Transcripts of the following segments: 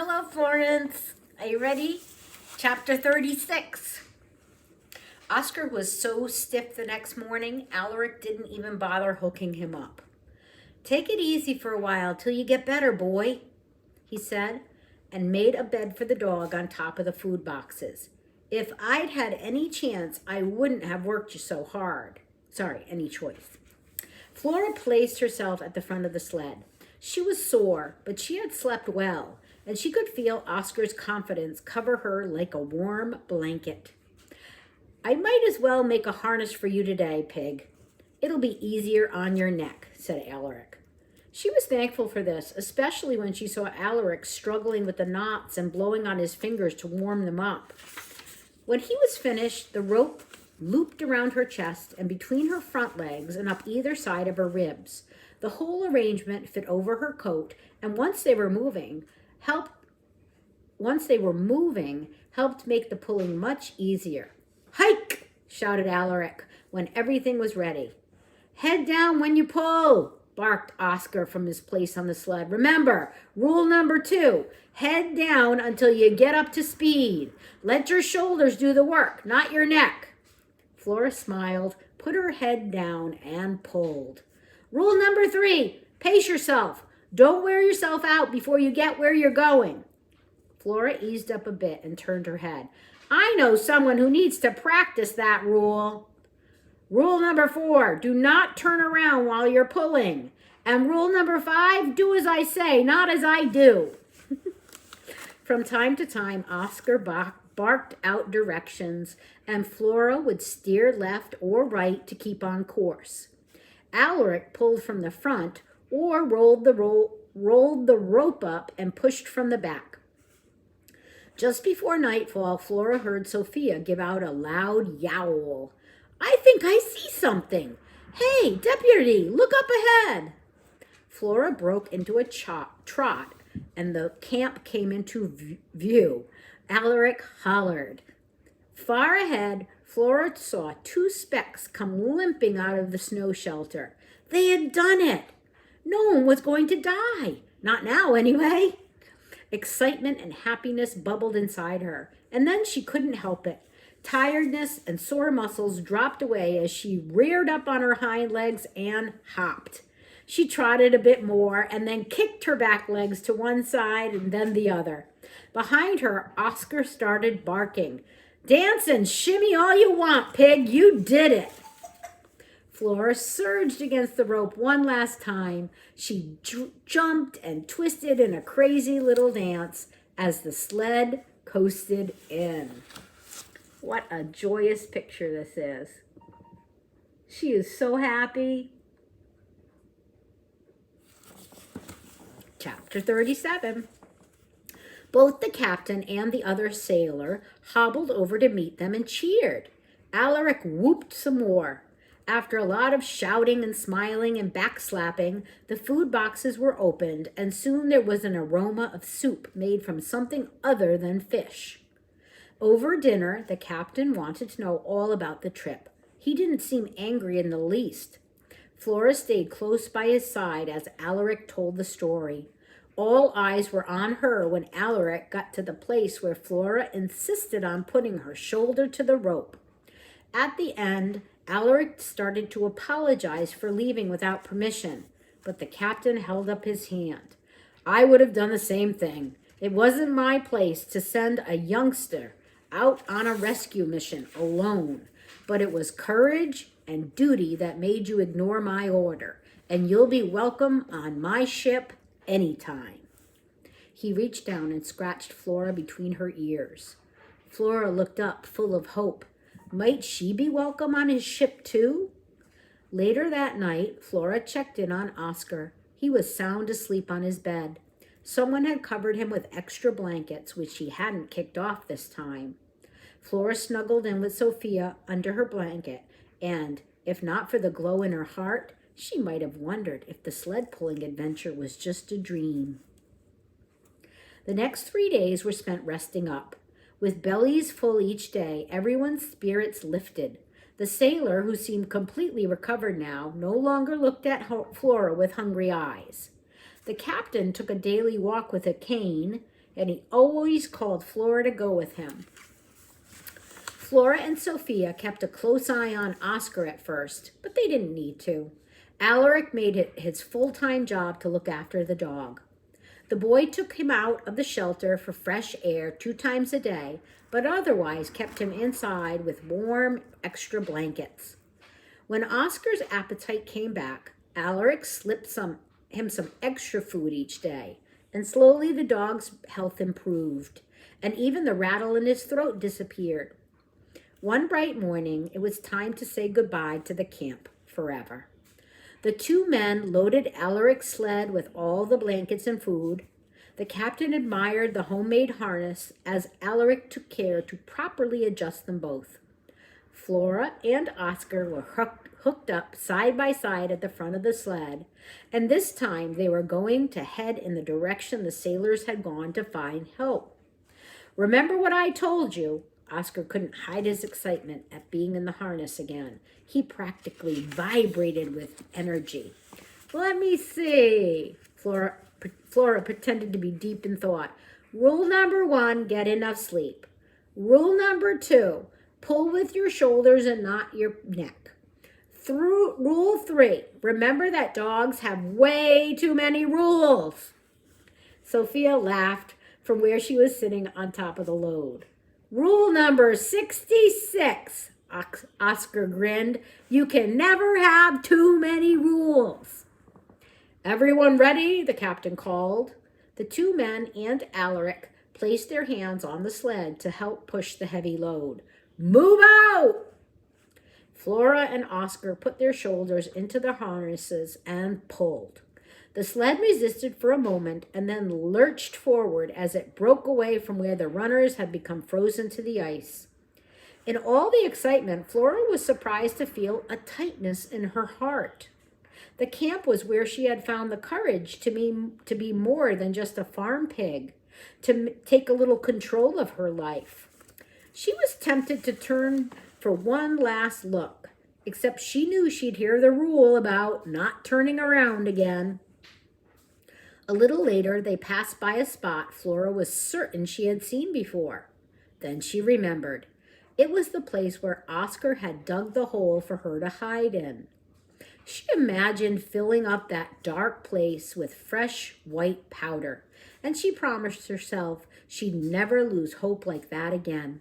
Hello, Florence. Are you ready? Chapter 36. Oscar was so stiff the next morning, Alaric didn't even bother hooking him up. "Take it easy for a while till you get better, boy," he said, and made a bed for the dog on top of the food boxes. "If I'd had any chance, I wouldn't have worked you so hard. Sorry, any choice." Flora placed herself at the front of the sled. She was sore, but she had slept well, and she could feel Oscar's confidence cover her like a warm blanket. "I might as well make a harness for you today, Pig. It'll be easier on your neck," said Alaric. She was thankful for this, especially when she saw Alaric struggling with the knots and blowing on his fingers to warm them up. When he was finished, the rope looped around her chest and between her front legs and up either side of her ribs. The whole arrangement fit over her coat, and once they were moving, helped make the pulling much easier. "Hike!" shouted Alaric when everything was ready. "Head down when you pull," barked Oscar from his place on the sled. "Remember, rule number 2, head down until you get up to speed. Let your shoulders do the work, not your neck." Flora smiled, put her head down, and pulled. "Rule number 3, pace yourself. Don't wear yourself out before you get where you're going." Flora eased up a bit and turned her head. "I know someone who needs to practice that rule." "Rule number 4, do not turn around while you're pulling. And rule number 5, do as I say, not as I do." From time to time, Oscar barked out directions, and Flora would steer left or right to keep on course. Alaric pulled from the front or rolled the rope up and pushed from the back. Just before nightfall, Flora heard Sophia give out a loud yowl. "I think I see something. Hey, deputy, look up ahead." Flora broke into a trot, and the camp came into view. Alaric hollered. Far ahead, Flora saw 2 specks come limping out of the snow shelter. They had done it. No one was going to die. Not now, anyway. Excitement and happiness bubbled inside her, and then she couldn't help it. Tiredness and sore muscles dropped away as she reared up on her hind legs and hopped. She trotted a bit more and then kicked her back legs to one side and then the other. Behind her, Oscar started barking. "Dance and shimmy all you want, Pig. You did it." Flora surged against the rope one last time. She jumped and twisted in a crazy little dance as the sled coasted in. What a joyous picture this is. She is so happy. Chapter 37. Both the captain and the other sailor hobbled over to meet them and cheered. Alaric whooped some more. After a lot of shouting and smiling and backslapping, the food boxes were opened, and soon there was an aroma of soup made from something other than fish. Over dinner, the captain wanted to know all about the trip. He didn't seem angry in the least. Flora stayed close by his side as Alaric told the story. All eyes were on her when Alaric got to the place where Flora insisted on putting her shoulder to the rope. At the end, Alaric started to apologize for leaving without permission, but the captain held up his hand. "I would have done the same thing. It wasn't my place to send a youngster out on a rescue mission alone, but it was courage and duty that made you ignore my order, and you'll be welcome on my ship anytime." He reached down and scratched Flora between her ears. Flora looked up, full of hope. Might she be welcome on his ship too? Later that night, Flora checked in on Oscar. He was sound asleep on his bed. Someone had covered him with extra blankets, which he hadn't kicked off this time. Flora snuggled in with Sophia under her blanket, and, if not for the glow in her heart, she might have wondered if the sled-pulling adventure was just a dream. The next 3 days were spent resting up. With bellies full each day, everyone's spirits lifted. The sailor, who seemed completely recovered now, no longer looked at Flora with hungry eyes. The captain took a daily walk with a cane. and he always called Flora to go with him. Flora and Sophia kept a close eye on Oscar at first, but they didn't need to. Alaric made it his full-time job to look after the dog. The boy took him out of the shelter for fresh air 2 times a day, but otherwise kept him inside with warm, extra blankets. When Oscar's appetite came back, Alaric slipped him some extra food each day, and slowly the dog's health improved, and even the rattle in his throat disappeared. One bright morning, it was time to say goodbye to the camp forever. The 2 men loaded Alaric's sled with all the blankets and food. The captain admired the homemade harness as Alaric took care to properly adjust them both. Flora and Oscar were hooked up side by side at the front of the sled, and this time they were going to head in the direction the sailors had gone to find help. Remember what I told you? Oscar couldn't hide his excitement at being in the harness again. He practically vibrated with energy. Let me see. Flora pretended to be deep in thought. Rule number 1, get enough sleep. Rule number 2, pull with your shoulders and not your neck. Rule 3, remember that dogs have way too many rules. Sophia laughed from where she was sitting on top of the load. Rule number 66, Oscar grinned. You can never have too many rules. Everyone ready? The captain called. The 2 men and Alaric placed their hands on the sled to help push the heavy load. Move out! Flora and Oscar put their shoulders into their harnesses and pulled. The sled resisted for a moment and then lurched forward as it broke away from where the runners had become frozen to the ice. In all the excitement, Flora was surprised to feel a tightness in her heart. The camp was where she had found the courage to be more than just a farm pig, to take a little control of her life. She was tempted to turn for one last look, except she knew she'd hear the rule about not turning around again. A little later, they passed by a spot Flora was certain she had seen before. Then she remembered. It was the place where Oscar had dug the hole for her to hide in. She imagined filling up that dark place with fresh white powder, and she promised herself she'd never lose hope like that again.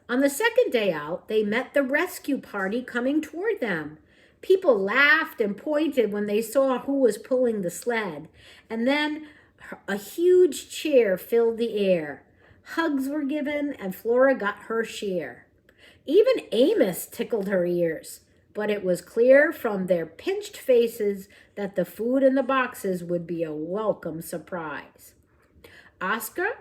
On the second day out, they met the rescue party coming toward them. People laughed and pointed when they saw who was pulling the sled, and then a huge cheer filled the air. Hugs were given, and Flora got her share. Even Amos tickled her ears, but it was clear from their pinched faces that the food in the boxes would be a welcome surprise. Oscar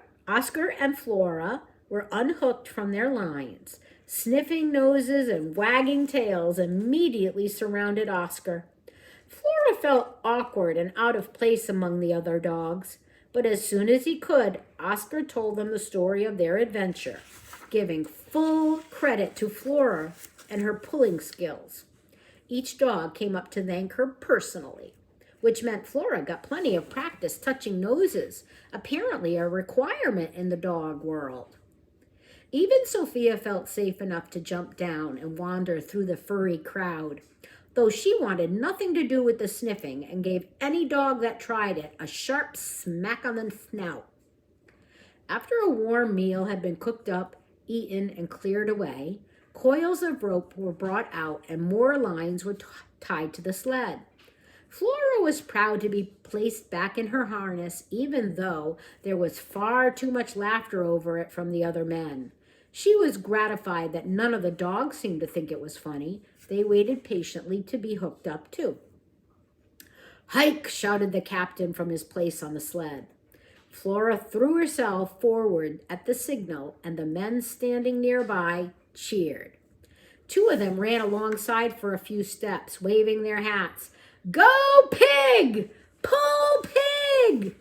and Flora were unhooked from their lines. Sniffing noses and wagging tails immediately surrounded Oscar. Flora felt awkward and out of place among the other dogs, but as soon as he could, Oscar told them the story of their adventure, giving full credit to Flora and her pulling skills. Each dog came up to thank her personally, which meant Flora got plenty of practice touching noses, apparently a requirement in the dog world. Even Sophia felt safe enough to jump down and wander through the furry crowd, though she wanted nothing to do with the sniffing and gave any dog that tried it a sharp smack on the snout. After a warm meal had been cooked up, eaten, and cleared away, coils of rope were brought out and more lines were tied to the sled. Flora was proud to be placed back in her harness, even though there was far too much laughter over it from the other men. She was gratified that none of the dogs seemed to think it was funny. They waited patiently to be hooked up too. Hike, shouted the captain from his place on the sled. Flora threw herself forward at the signal, and the men standing nearby cheered. 2 of them ran alongside for a few steps, waving their hats. Go, pig! Pull, pig!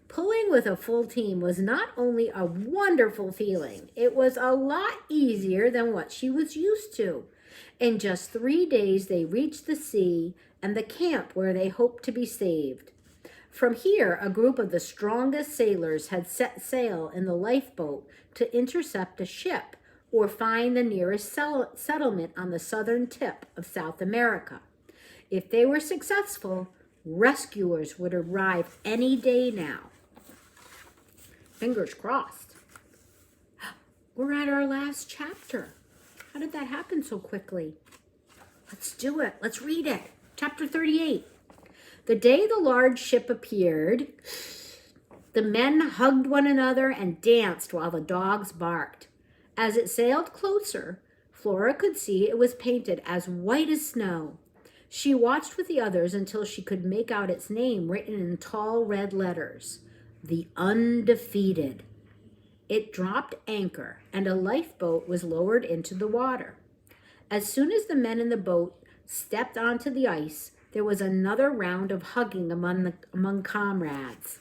Pulling with a full team was not only a wonderful feeling, it was a lot easier than what she was used to. In just 3 days, they reached the sea and the camp where they hoped to be saved. From here, a group of the strongest sailors had set sail in the lifeboat to intercept a ship or find the nearest settlement on the southern tip of South America. If they were successful, rescuers would arrive any day now. Fingers crossed. We're at our last chapter. How did that happen so quickly? Let's do it. Let's read it. Chapter 38. The day the large ship appeared, the men hugged one another and danced while the dogs barked. As it sailed closer, Flora could see it was painted as white as snow. She watched with the others until she could make out its name written in tall red letters, The Undefeated. It dropped anchor, and a lifeboat was lowered into the water. As soon as the men in the boat stepped onto the ice, there was another round of hugging among comrades.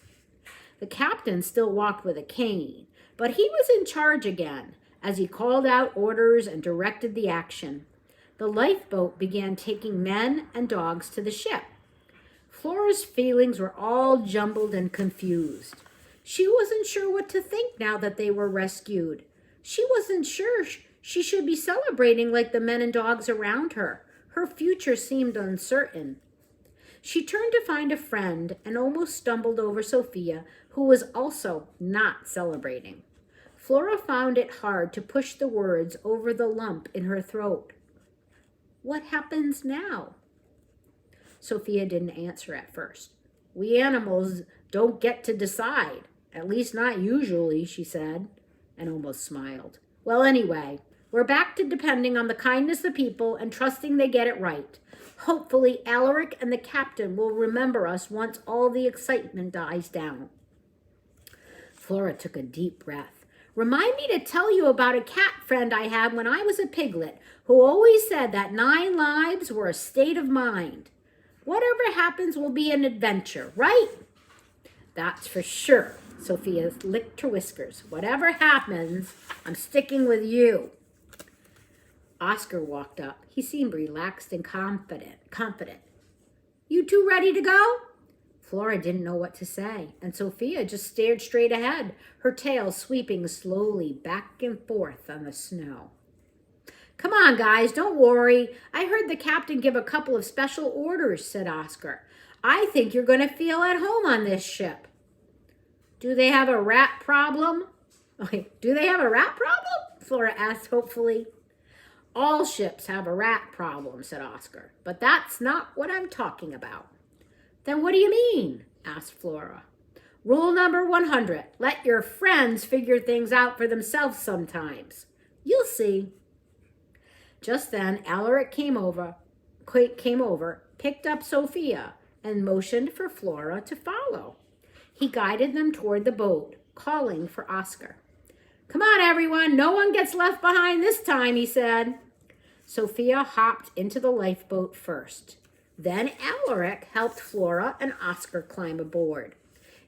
The captain still walked with a cane, but he was in charge again as he called out orders and directed the action. The lifeboat began taking men and dogs to the ship. Flora's feelings were all jumbled and confused. She wasn't sure what to think now that they were rescued. She wasn't sure she should be celebrating like the men and dogs around her. Her future seemed uncertain. She turned to find a friend and almost stumbled over Sophia, who was also not celebrating. Flora found it hard to push the words over the lump in her throat. What happens now? Sophia didn't answer at first. We animals don't get to decide, at least not usually, she said, and almost smiled. Well, anyway, we're back to depending on the kindness of people and trusting they get it right. Hopefully, Alaric and the captain will remember us once all the excitement dies down. Flora took a deep breath. Remind me to tell you about a cat friend I had when I was a piglet who always said that 9 lives were a state of mind. Whatever happens will be an adventure, right? That's for sure. Sophia licked her whiskers. Whatever happens, I'm sticking with you. Oscar walked up. He seemed relaxed and confident. You two ready to go? Flora didn't know what to say, and Sophia just stared straight ahead, her tail sweeping slowly back and forth on the snow. Come on, guys, don't worry. I heard the captain give a couple of special orders, said Oscar. I think you're going to feel at home on this ship. Do they have a rat problem? Do they have a rat problem? Flora asked hopefully. All ships have a rat problem, said Oscar, but that's not what I'm talking about. Then what do you mean? Asked Flora. Rule number 100, let your friends figure things out for themselves sometimes. You'll see. Just then, Alaric came over, picked up Sophia, and motioned for Flora to follow. He guided them toward the boat, calling for Oscar. Come on, everyone, no one gets left behind this time, he said. Sophia hopped into the lifeboat first. Then Alaric helped Flora and Oscar climb aboard.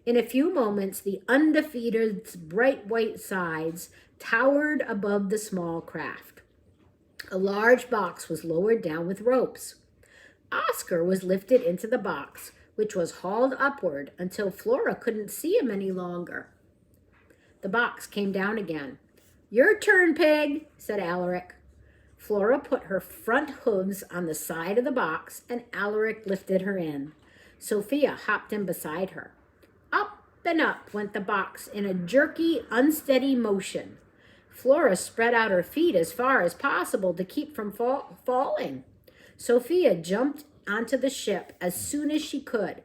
In a few moments, the Undefeated's bright white sides towered above the small craft. A large box was lowered down with ropes. Oscar was lifted into the box, which was hauled upward until Flora couldn't see him any longer. The box came down again. Your turn, Pig, said Alaric. Flora put her front hooves on the side of the box, and Alaric lifted her in. Sophia hopped in beside her. Up and up went the box in a jerky, unsteady motion. Flora spread out her feet as far as possible to keep from falling. Sophia jumped onto the ship as soon as she could.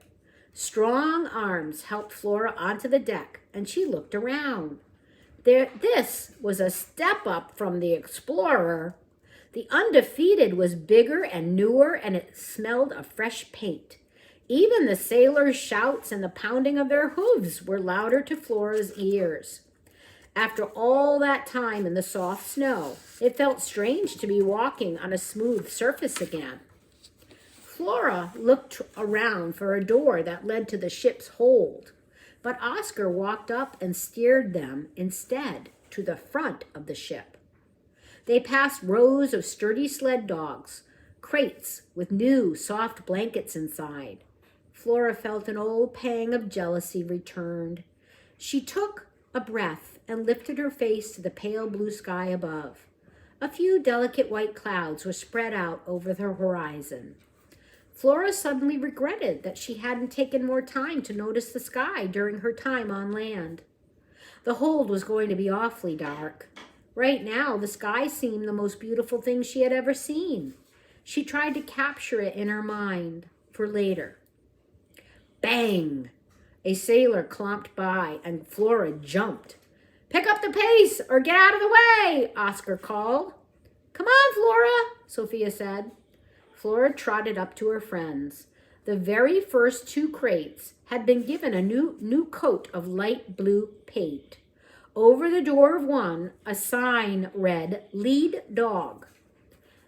Strong arms helped Flora onto the deck, and she looked around. This was a step up from the Explorer. The Undefeated was bigger and newer, and it smelled of fresh paint. Even the sailors' shouts and the pounding of their hooves were louder to Flora's ears. After all that time in the soft snow, it felt strange to be walking on a smooth surface again. Flora looked around for a door that led to the ship's hold, but Oscar walked up and steered them instead to the front of the ship. They passed rows of sturdy sled dogs, crates with new soft blankets inside. Flora felt an old pang of jealousy returned. She took a breath and lifted her face to the pale blue sky above. A few delicate white clouds were spread out over the horizon. Flora suddenly regretted that she hadn't taken more time to notice the sky during her time on land. The hold was going to be awfully dark. Right now, the sky seemed the most beautiful thing she had ever seen. She tried to capture it in her mind for later. Bang! A sailor clomped by, and Flora jumped. "Pick up the pace or get out of the way," Oscar called. "Come on, Flora," Sophia said. Flora trotted up to her friends. The very first two crates had been given a new coat of light blue paint. Over the door of one, a sign read, "Lead Dog."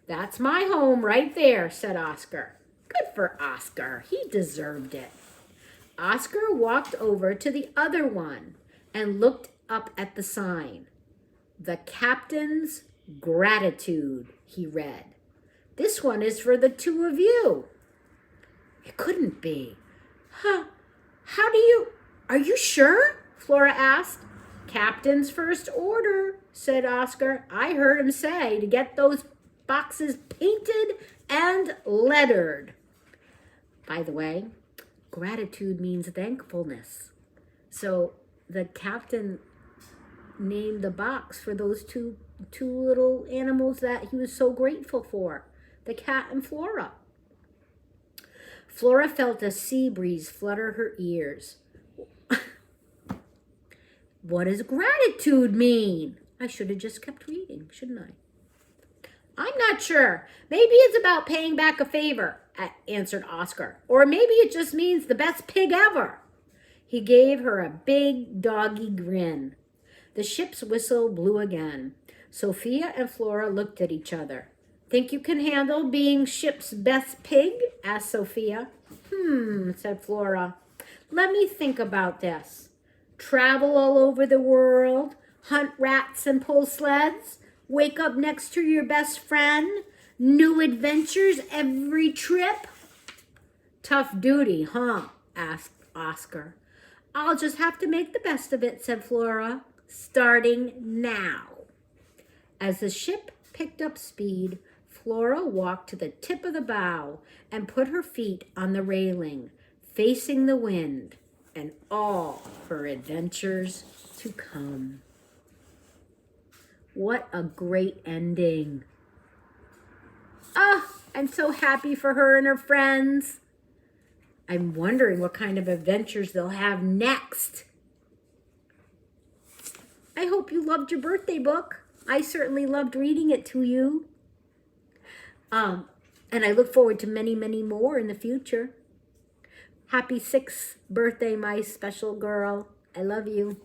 "That's my home right there," said Oscar. Good for Oscar. He deserved it. Oscar walked over to the other one and looked up at the sign. "The Captain's Gratitude," he read. "This one is for the two of you." It couldn't be. Huh? Are you sure? Flora asked. "Captain's first order," said Oscar. "I heard him say to get those boxes painted and lettered." By the way, gratitude means thankfulness. So the captain named the box for those two little animals that he was so grateful for, the cat and Flora. Flora felt a sea breeze flutter her ears. What does gratitude mean? I should have just kept reading, shouldn't I? "I'm not sure. Maybe it's about paying back a favor," answered Oscar. "Or maybe it just means the best pig ever." He gave her a big doggy grin. The ship's whistle blew again. Sophia and Flora looked at each other. "Think you can handle being ship's best pig?" asked Sophia. Said Flora. "Let me think about this. Travel all over the world, hunt rats and pull sleds, wake up next to your best friend, new adventures every trip." "Tough duty, huh?" asked Oscar. "I'll just have to make the best of it," said Flora, "starting now." As the ship picked up speed, Flora walked to the tip of the bow and put her feet on the railing, facing the wind and all her adventures to come. What a great ending. I'm so happy for her and her friends. I'm wondering what kind of adventures they'll have next. I hope you loved your birthday book. I certainly loved reading it to you. And I look forward to many, many more in the future. Happy 6th birthday, my special girl. I love you.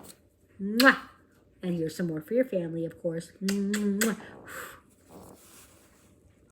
Mwah! And here's some more for your family, of course. Mwah.